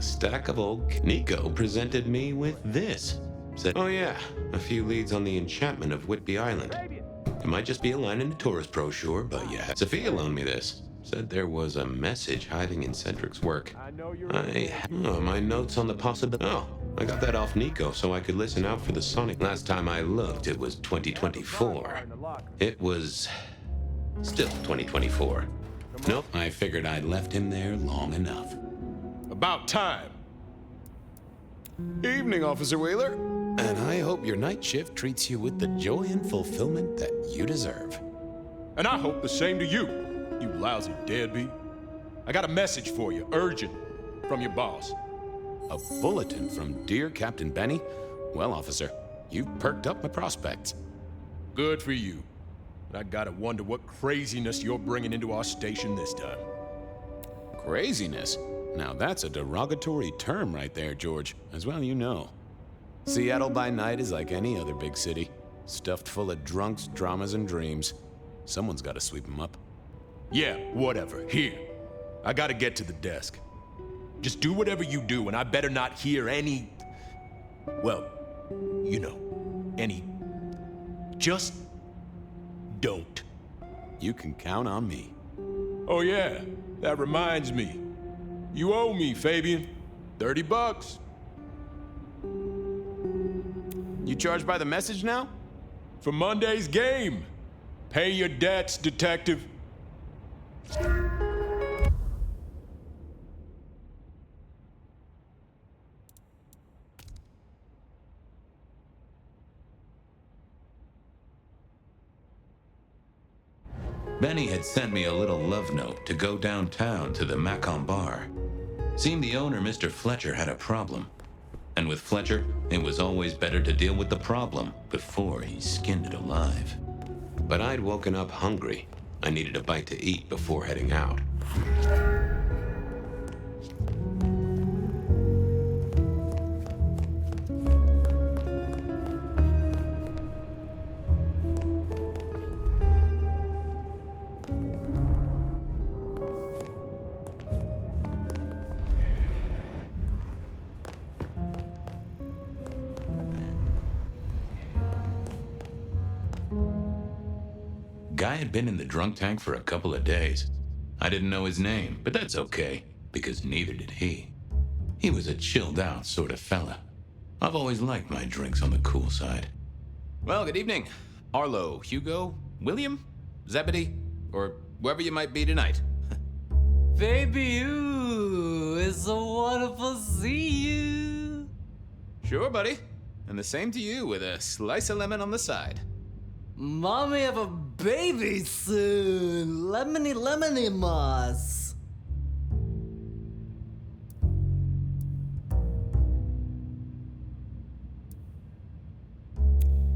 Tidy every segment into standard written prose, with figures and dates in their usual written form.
stack of old... Nico presented me with this. Said, oh yeah, a few leads on the enchantment of Whitby Island. It might just be a line in the tourist brochure, but yeah. Sophia loaned me this. Said there was a message hiding in Cedric's work. My notes on the possibility... Oh, I got that off Nico so I could listen out for the Sonic. Last time I looked, it was 2024. It was... still 2024. Nope, I figured I'd left him there long enough. About time. Evening, Officer Wheeler. And I hope your night shift treats you with the joy and fulfillment that you deserve. And I hope the same to you, you lousy deadbeat. I got a message for you, urgent, from your boss. A bulletin from dear Captain Benny? Well, officer, you've perked up my prospects. Good for you. But I gotta wonder what craziness you're bringing into our station this time. Craziness? Now that's a derogatory term right there, George, as well you know. Seattle by night is like any other big city, stuffed full of drunks, dramas, and dreams. Someone's gotta sweep them up. Yeah, whatever. Here. I gotta get to the desk. Just do whatever you do, and I better not hear any... well, you know, any... just don't. You can count on me. Oh yeah, that reminds me. You owe me, Fabian. $30. You charged by the message now? For Monday's game. Pay your debts, detective. Benny had sent me a little love note to go downtown to the Makon Bar. Seemed the owner, Mr. Fletcher, had a problem. And with Fletcher, it was always better to deal with the problem before he skinned it alive. But I'd woken up hungry. I needed a bite to eat before heading out. Guy had been in the drunk tank for a couple of days. I didn't know his name, but that's okay, because neither did he. He was a chilled out sort of fella. I've always liked my drinks on the cool side. Well, good evening. Arlo, Hugo, William, Zebedee, or whoever you might be tonight. Baby, you, it's so wonderful to see you. Sure, buddy. And the same to you with a slice of lemon on the side. Mommy have a baby soon. Lemony, lemony moss.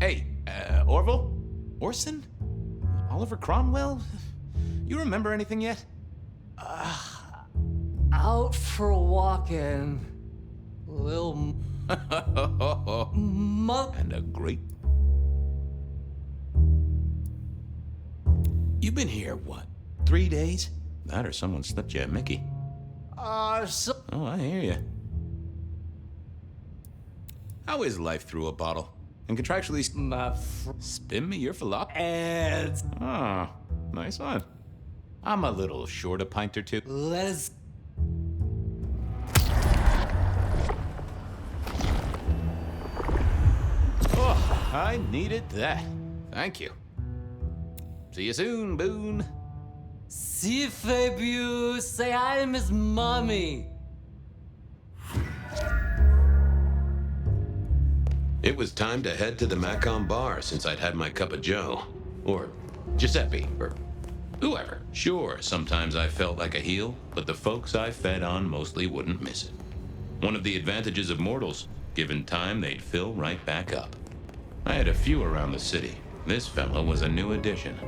Hey, Orville? Orson? Oliver Cromwell? You remember anything yet? Out for walking. Little And a great... You've been here, what, 3 days? That or someone slipped you a Mickey. so Oh, I hear you. How is life through a bottle? And contractually, spin me your philosophy. and Ah, nice one. I'm a little short a pint or two. let's Oh, I needed that. Thank you. See you soon, Boone. see Fabu. Say hi to Miss Mommy. It was time to head to the Makon Bar since I'd had my cup of joe. Or Giuseppe, or whoever. Sure, sometimes I felt like a heel, but the folks I fed on mostly wouldn't miss it. One of the advantages of mortals, given time, they'd fill right back up. I had a few around the city. This fella was a new addition.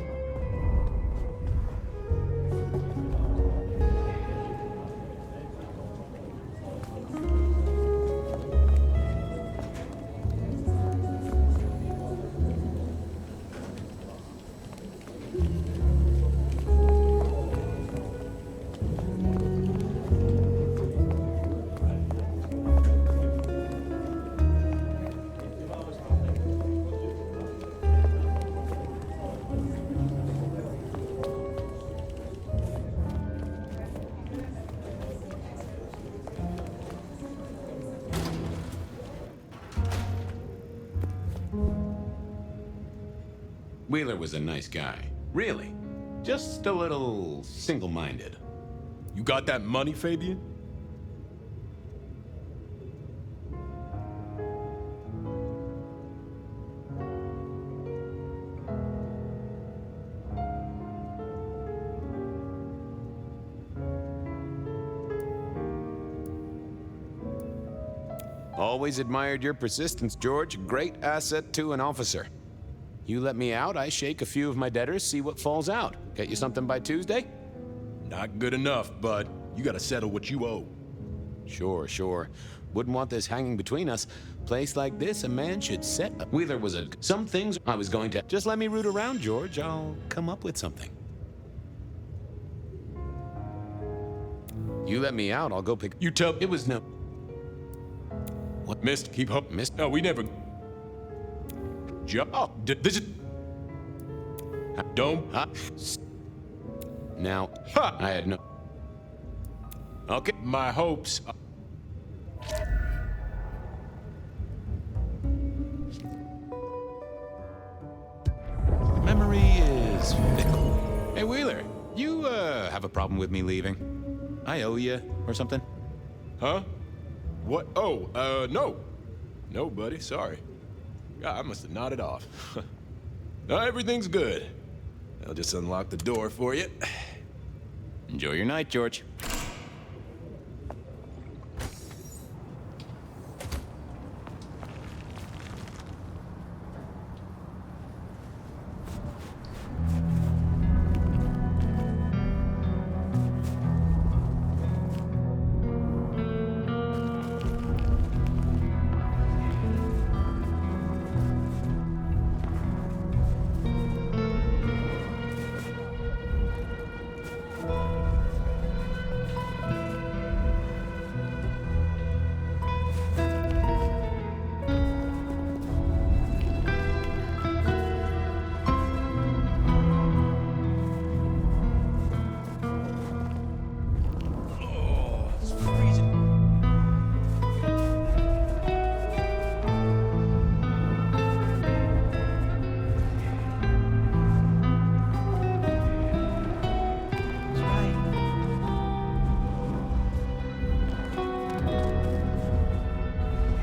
Wheeler was a nice guy. Really. Just a little single-minded. You got that money, Fabian? Always admired your persistence, George. Great asset to an officer. You let me out, I shake a few of my debtors, see what falls out. Get you something by Tuesday? Not good enough, bud. You gotta settle what you owe. Sure. Wouldn't want this hanging between us. Place like this, a man should set up. Wheeler was a... Some things I was going to... Just let me root around, George. I'll come up with something. You let me out, I'll go pick... You tell... It was no... What? Missed? Keep hope. Missed? No, we never... Jump. Oh, this is... Don't... Huh? Now, Ha! I had no... Okay. My hopes... Memory is fickle. Hey, Wheeler, you, have a problem with me leaving? I owe you or something? Huh? What? Oh, no. No, buddy, sorry. God, I must have nodded off. No, everything's good. I'll just unlock the door for you. Enjoy your night, George.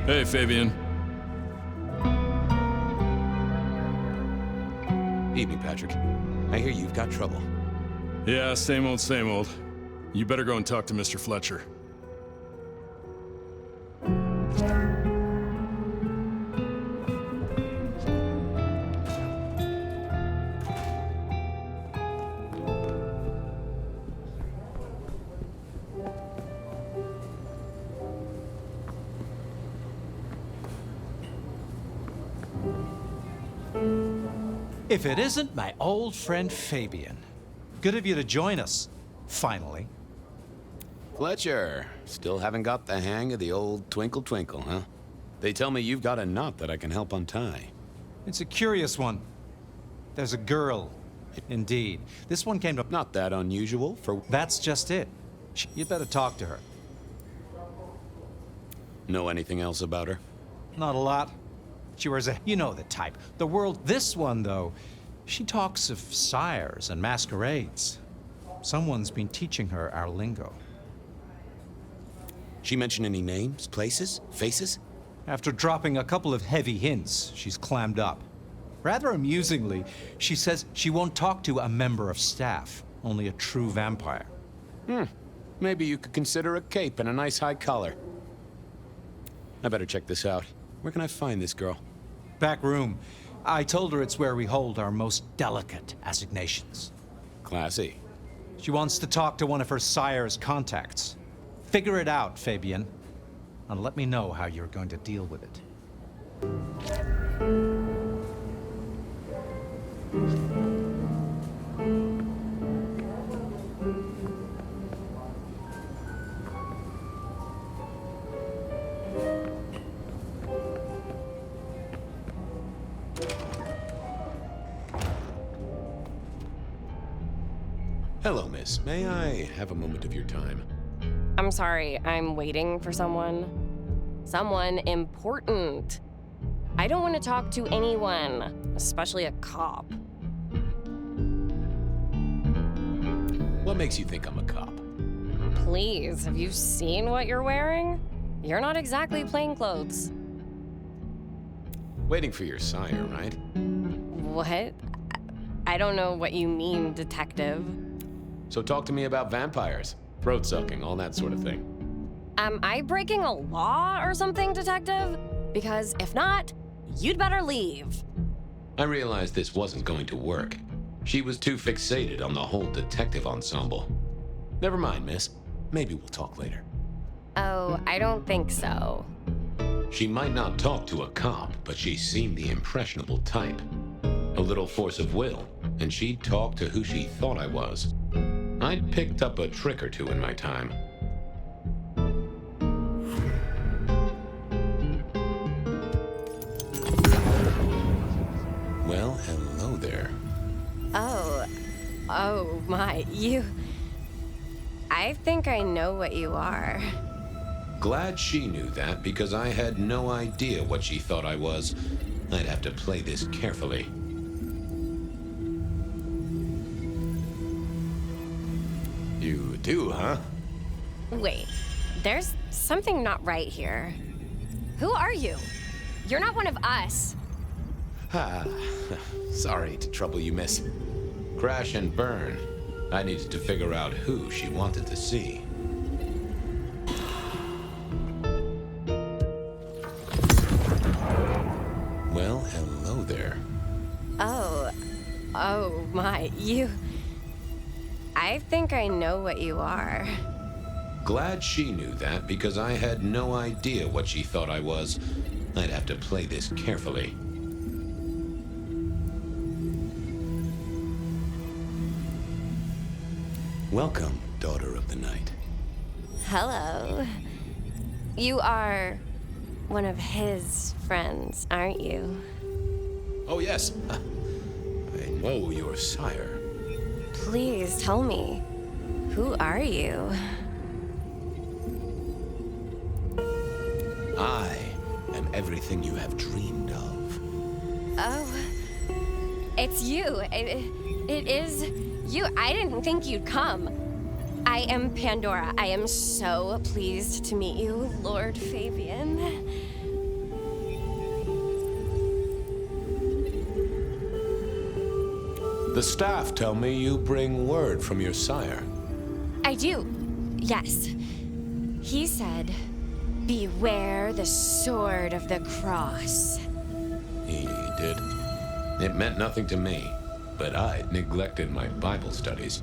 Hey, Fabian. Evening, Patrick. I hear you've got trouble. Yeah, same old, same old. You better go and talk to Mr. Fletcher. If it isn't my old friend Fabian. Good of you to join us, finally. Fletcher, still haven't got the hang of the old twinkle twinkle, huh? They tell me you've got a knot that I can help untie. It's a curious one. There's a girl, indeed. This one came to... Not that unusual for... That's just it. You'd better talk to her. Know anything else about her? Not a lot. She wears a... You know the type. The world... This one, though, she talks of sires and masquerades. Someone's been teaching her our lingo. She mention any names, places, faces? After dropping a couple of heavy hints, she's clammed up. Rather amusingly, she says she won't talk to a member of staff, only a true vampire. Maybe you could consider a cape and a nice high collar. I better check this out. Where can I find this girl? Back room. I told her it's where we hold our most delicate assignations. Classy. She wants to talk to one of her sire's contacts. Figure it out, Fabian, and let me know how you're going to deal with it. Hello, miss. May I have a moment of your time? I'm sorry, I'm waiting for someone. Someone important. I don't want to talk to anyone, especially a cop. What makes you think I'm a cop? Please, have you seen what you're wearing? You're not exactly plain clothes. Waiting for your sire, right? What? I don't know what you mean, detective. So talk to me about vampires, throat sucking, all that sort of thing. Am I breaking a law or something, detective? Because if not, you'd better leave. I realized this wasn't going to work. She was too fixated on the whole detective ensemble. Never mind, miss. Maybe we'll talk later. Oh, I don't think so. She might not talk to a cop, but she seemed the impressionable type. A little force of will, and she'd talk to who she thought I was. I'd picked up a trick or two in my time. Well, hello there. Oh my, I think I know what you are. Glad she knew that, because I had no idea what she thought I was. I'd have to play this carefully. You do, huh? Wait, there's something not right here. Who are you? You're not one of us. Sorry to trouble you, miss. Crash and burn. I needed to figure out who she wanted to see. Well, hello there. Oh my, I think I know what you are. Glad she knew that, because I had no idea what she thought I was. I'd have to play this carefully. Welcome, daughter of the night. Hello. You are one of his friends, aren't you? Oh, yes. I know your sire. Please tell me, who are you? I am everything you have dreamed of. Oh, it's you. It is you. I didn't think you'd come. I am Pandora. I am so pleased to meet you, Lord Fabian. The staff tell me you bring word from your sire. I do, yes. He said, beware the sword of the cross. He did. It meant nothing to me, but I'd neglected my Bible studies.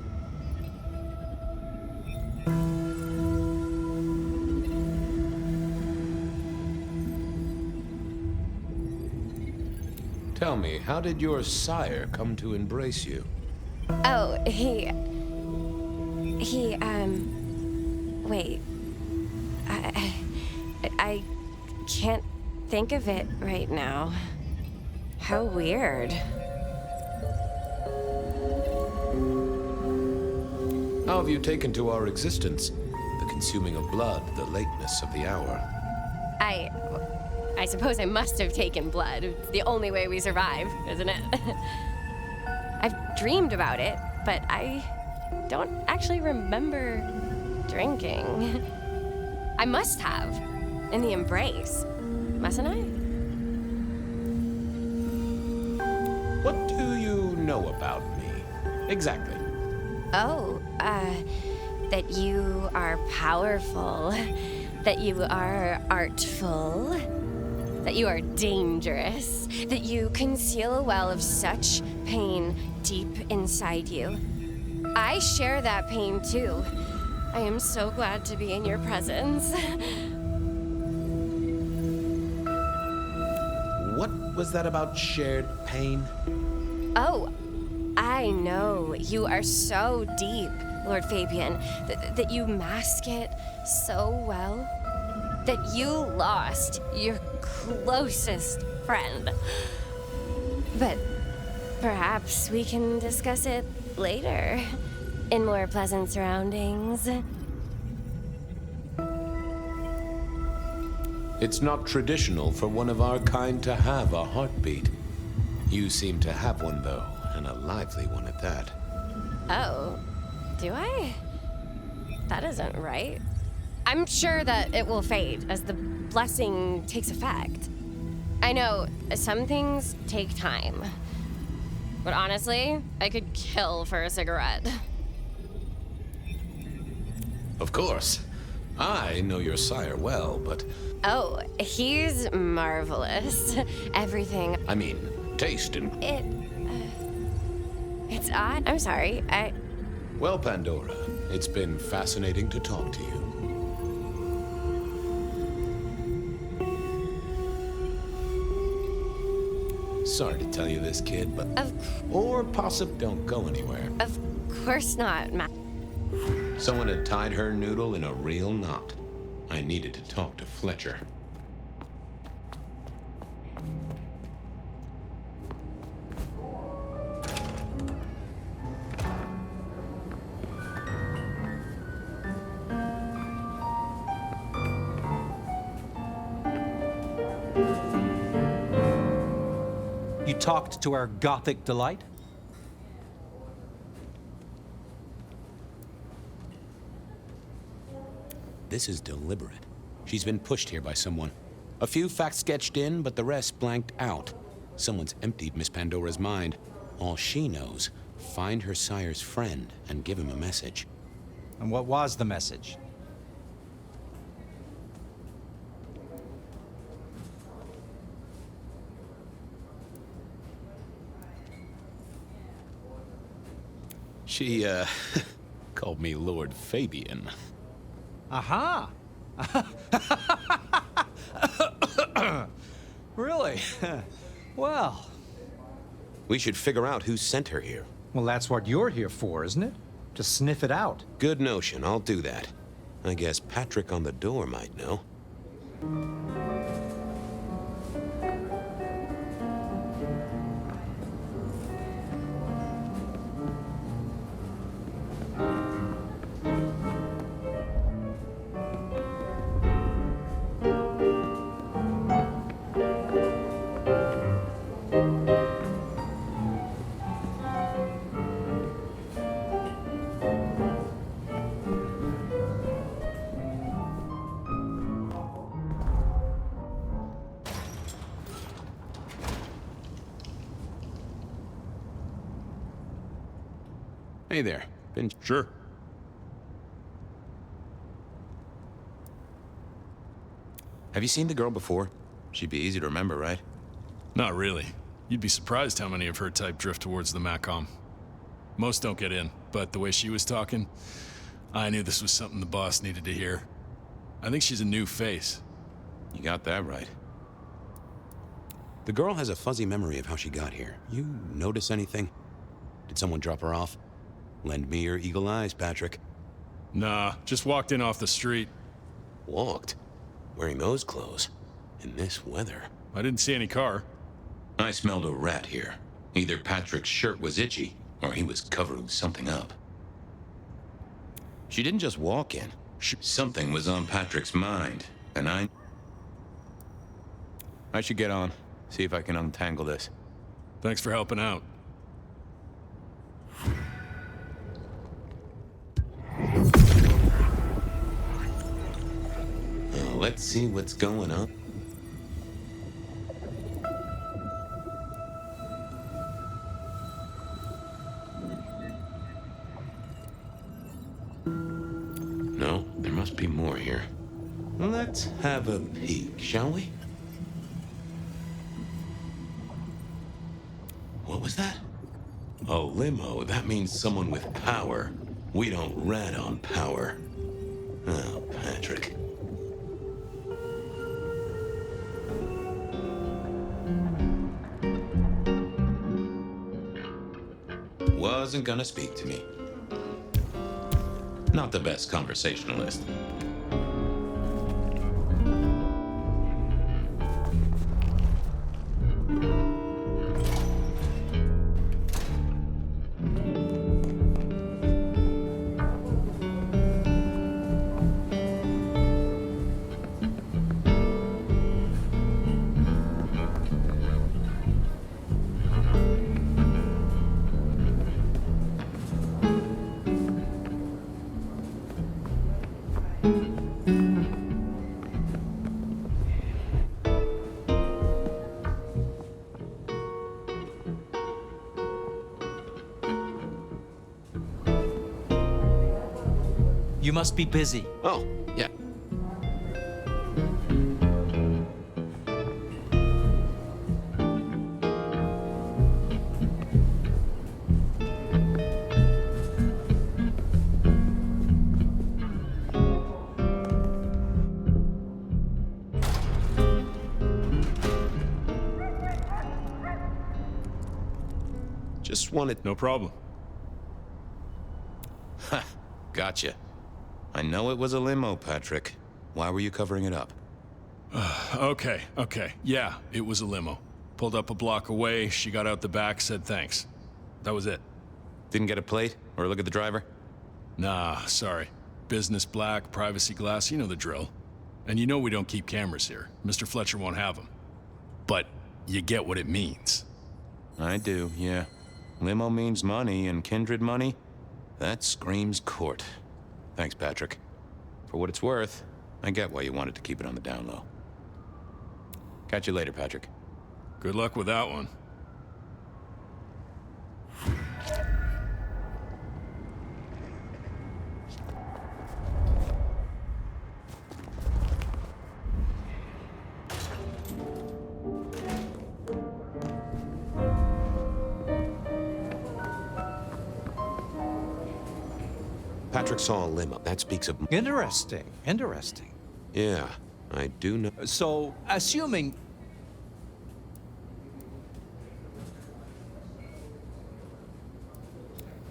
Tell me, how did your sire come to embrace you? Oh, wait. I can't think of it right now. How weird. How have you taken to our existence? The consuming of blood, the lateness of the hour. I suppose I must have taken blood. It's the only way we survive, isn't it? I've dreamed about it, but I don't actually remember drinking. I must have, in the embrace, mustn't I? What do you know about me? Exactly. Oh, that you are powerful, that you are artful, that you are dangerous, that you conceal a well of such pain deep inside you. I share that pain too. I am so glad to be in your presence. What was that about shared pain? Oh, I know. You are so deep, Lord Fabian, that you mask it so well. That you lost your closest friend. But perhaps we can discuss it later, in more pleasant surroundings. It's not traditional for one of our kind to have a heartbeat. You seem to have one, though, and a lively one at that. Oh, Do I? That isn't right. I'm sure that it will fade as the blessing takes effect. I know some things take time. But honestly, I could kill for a cigarette. Of course. I know your sire well, but Oh, he's marvelous. Everything. I mean, taste and... It's odd. I'm sorry. Well, Pandora, it's been fascinating to talk to you. Sorry to tell you this, kid, but... Or possibly don't go anywhere. Of course not, Someone had tied her noodle in a real knot. I needed to talk to Fletcher. You talked to our Gothic delight? This is deliberate. She's been pushed here by someone. A few facts sketched in, but the rest blanked out. Someone's emptied Miss Pandora's mind. All she knows, find her sire's friend and give him a message. And what was the message? She, called me Lord Fabian. Aha! Really? Well, We should figure out who sent her here. well, that's what you're here for, isn't it? To sniff it out. Good notion, I'll do that. I guess Patrick on the door might know. Hey there. Been... Sure. Have you seen the girl before? She'd be easy to remember, right? Not really. You'd be surprised how many of her type drift towards the Makon. Most don't get in, but the way she was talking, I knew this was something the boss needed to hear. I think she's a new face. You got that right. The girl has a fuzzy memory of how she got here. You notice anything? Did someone drop her off? Lend me your eagle eyes, Patrick. Nah, just walked in off the street. Walked? Wearing those clothes? In this weather? I didn't see any car. I smelled a rat here. Either Patrick's shirt was itchy, or he was covering something up. She didn't just walk in. Something was on Patrick's mind, and I should get on. See if I can untangle this. Thanks for helping out. Let's see what's going on. No, there must be more here. Let's have a peek, shall we? What was that? A limo. That means someone with power. We don't rat on power. Oh, Patrick. Wasn't gonna speak to me. Not the best conversationalist. You must be busy. Oh, yeah. Just wanted... No problem. Ha! Gotcha. I know it was a limo, Patrick. Why were you covering it up? Okay. Yeah, it was a limo. Pulled up a block away, she got out the back, said thanks. That was it. Didn't get a plate or look at the driver? Nah, sorry. Business black, privacy glass, you know the drill. And you know we don't keep cameras here. Mr. Fletcher won't have them. But you get what it means. I do, yeah. Limo means money, and kindred money? That screams court. Thanks, Patrick. For what it's worth, I get why you wanted to keep it on the down low. Catch you later, Patrick. Good luck with that one. Patrick saw a limo. That speaks of... Interesting. Yeah, I do know... So, assuming...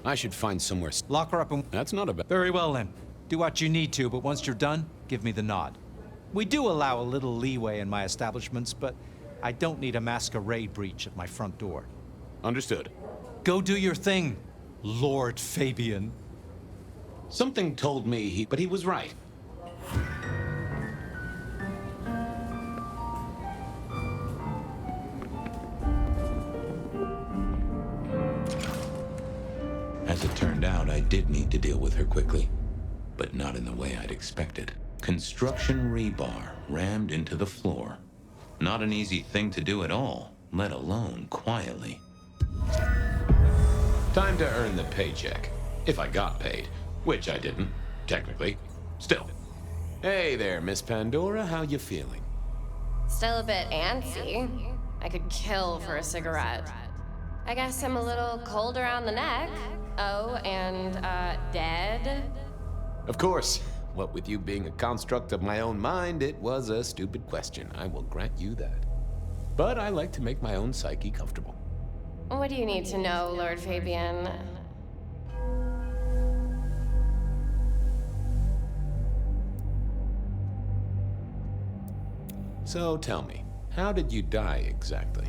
I should find somewhere. Lock her up and... That's not a bad. Very well, then. Do what you need to, but once you're done, give me the nod. We do allow a little leeway in my establishments, but I don't need a masquerade breach at my front door. Understood. Go do your thing, Lord Fabian. Something told me but he was right. As it turned out, I did need to deal with her quickly, but not in the way I'd expected. Construction rebar rammed into the floor. Not an easy thing to do at all, let alone quietly. Time to earn the paycheck. If I got paid. Which I didn't, technically. Still. Hey there, Miss Pandora. How you feeling? Still a bit antsy. I could kill for a cigarette. I guess I'm a little cold around the neck. Oh, and, dead? Of course. What with you being a construct of my own mind, it was a stupid question. I will grant you that. But I like to make my own psyche comfortable. What do you need to know, Lord Fabian? So tell me, how did you die exactly?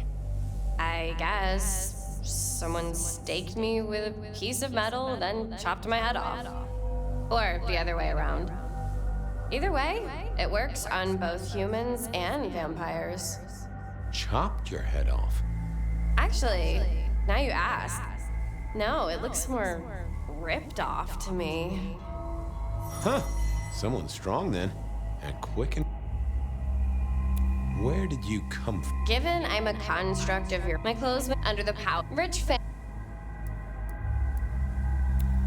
I guess someone staked me with a piece of metal, then chopped my head off. Or the other way around. Either way, it works on both humans and vampires. Chopped your head off? Actually, now you ask. No, it looks more ripped off to me. Huh. Someone's strong then. And quick and... Where did you come from? Given I'm a construct of my clothes went under the power. Rich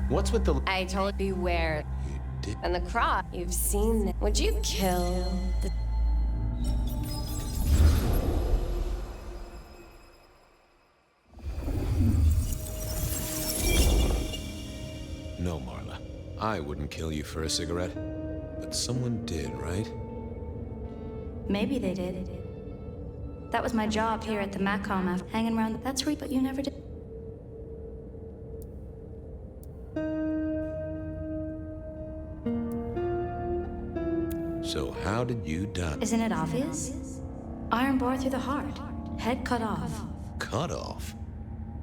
What's with the... I told you beware. You did... And the cross, you've seen that. Would you kill the... No, Marla. I wouldn't kill you for a cigarette. But someone did, right? Maybe they did. That was my job here at the Makon after hanging around. That's where, but you never did. So how did you die? Isn't it obvious? Iron bar through the heart. Head cut off. Cut off?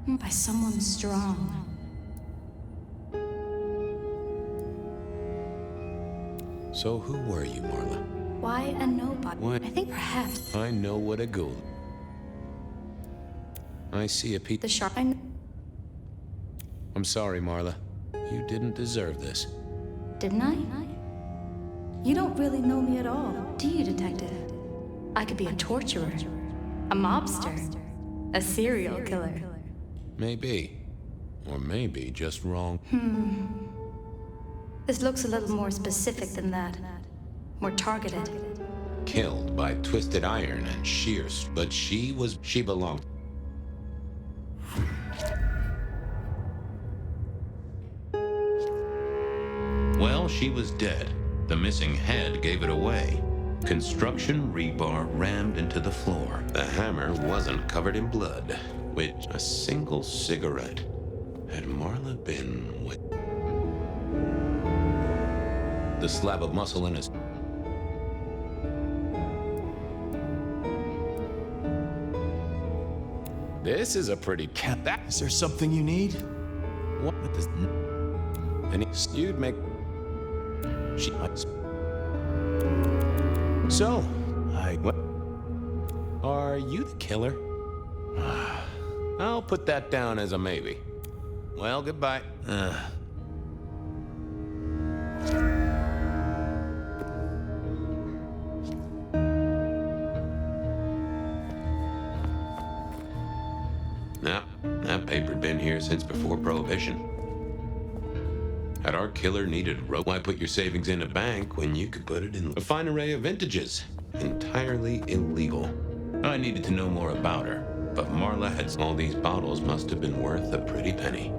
By someone strong. So who were you, Marla? Why a nobody? What? I think perhaps I know what a ghoul. I see a piece. the sharp. I'm sorry, Marla. You didn't deserve this. Didn't I? You don't really know me at all, do you, detective? I could be a torturer, a mobster, a serial killer. Maybe. Or maybe just wrong. This looks a little more specific than that. More targeted. Killed by twisted iron and shears, but she belonged. Well, she was dead. The missing head gave it away. Construction rebar rammed into the floor. The hammer wasn't covered in blood. With a single cigarette. Had Marla been with... The slab of muscle in his... This is a pretty cat. Is there something you need? What with this? And you'd make. She. So, what? Are you the killer? I'll put that down as a maybe. Well, goodbye. That paper'd been here since before Prohibition. Had our killer needed rope, why put your savings in a bank when you could put it in a fine array of vintages? Entirely illegal. I needed to know more about her, but Marla had all these bottles must have been worth a pretty penny.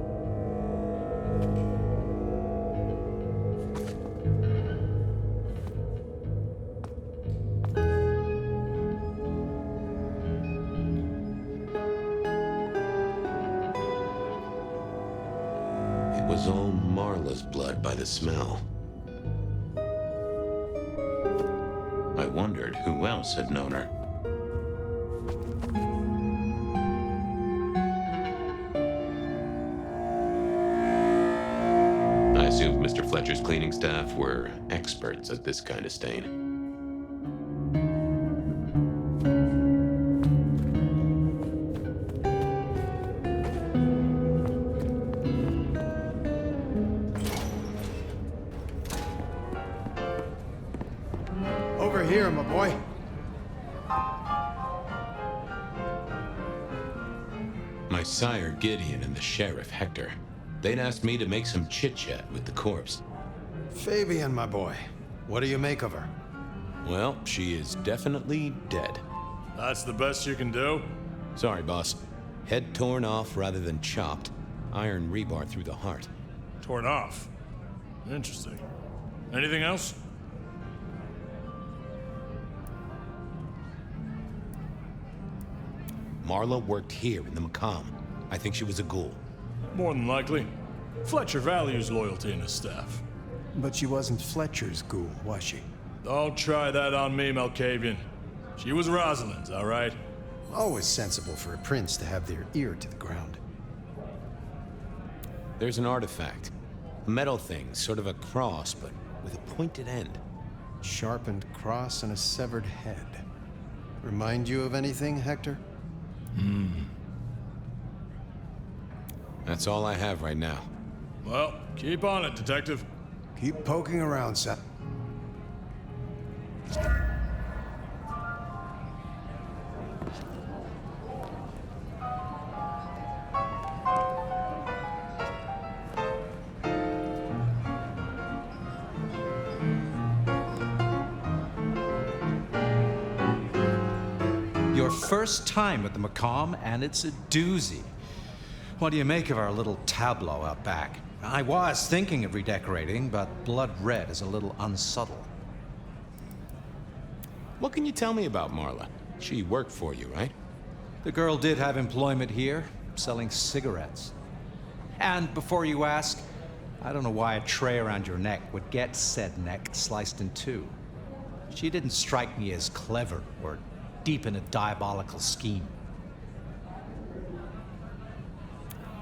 It was all Marla's blood by the smell. I wondered who else had known her. I assumed Mr. Fletcher's cleaning staff were experts at this kind of stain. Over here, my boy. My sire Gideon and the sheriff Hector. They'd asked me to make some chit-chat with the corpse. Fabian, my boy. What do you make of her? Well, she is definitely dead. That's the best you can do? Sorry, boss. Head torn off rather than chopped. Iron rebar through the heart. Torn off. Interesting. Anything else? Marla worked here in the Makon. I think she was a ghoul. More than likely. Fletcher values loyalty in his staff. But she wasn't Fletcher's ghoul, was she? Don't try that on me, Malkavian. She was Rosalind's, all right? Always sensible for a prince to have their ear to the ground. There's an artifact. A metal thing, sort of a cross, but with a pointed end. Sharpened cross and a severed head. Remind you of anything, Hector? That's all I have right now. Well, keep on it, Detective. Keep poking around, son. Your first time at the Makon, and it's a doozy. What do you make of our little tableau out back? I was thinking of redecorating, but blood red is a little unsubtle. What can you tell me about Marla? She worked for you, right? The girl did have employment here, selling cigarettes. And before you ask, I don't know why a tray around your neck would get said neck sliced in two. She didn't strike me as clever or deep in a diabolical scheme.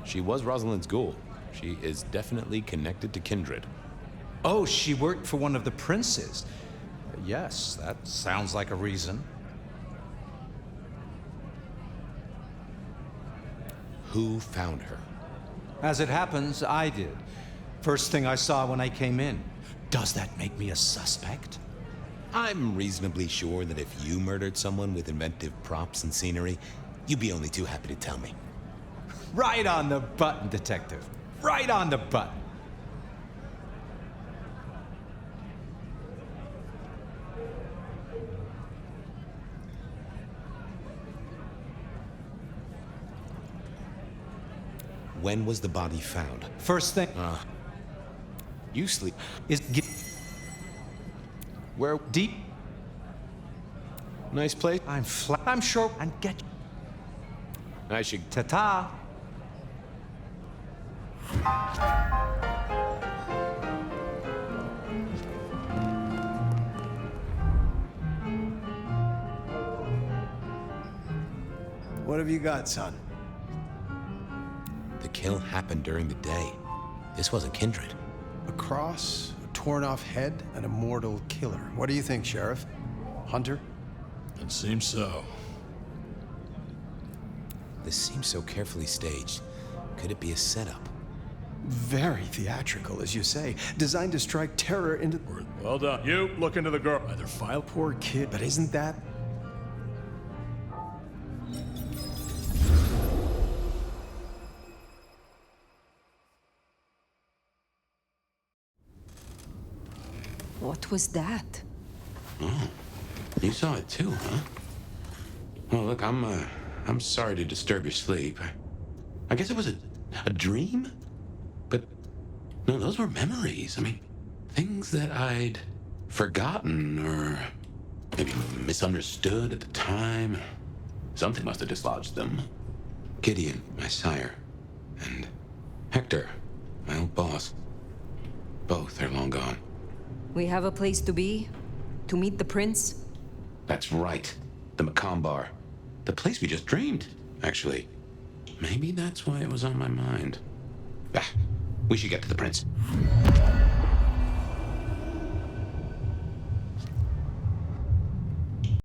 She was Rosalind's ghoul. She is definitely connected to kindred. Oh, she worked for one of the princes. Yes, that sounds like a reason. Who found her? As it happens, I did. First thing I saw when I came in. Does that make me a suspect? I'm reasonably sure that if you murdered someone with inventive props and scenery, you'd be only too happy to tell me. Right on the button, Detective. Right on the button. when was the body found? First thing You sleep. is get Where? deep. Nice place. I'm flat. I'm sure. And get I should. ta-ta. What have you got, son? The kill happened during the day. This wasn't kindred. A cross, a torn-off head, an immortal killer. What do you think, Sheriff? Hunter? It seems so. This seems so carefully staged. Could it be a setup? Very theatrical, as you say. Designed to strike terror into... Well done. You, look into the girl. Either file. Poor kid, but isn't that... What was that? Oh, you saw it too, huh? Well, look, I'm sorry to disturb your sleep. I guess it was a dream? But, no, those were memories. I mean, things that I'd forgotten or maybe misunderstood at the time. Something must have dislodged them. Gideon, my sire, and Hector, my old boss. Both are long gone. We have a place to be? To meet the prince? That's right. The Makon Bar. The place we just dreamed, actually. Maybe that's why it was on my mind. Ah, we should get to the prince.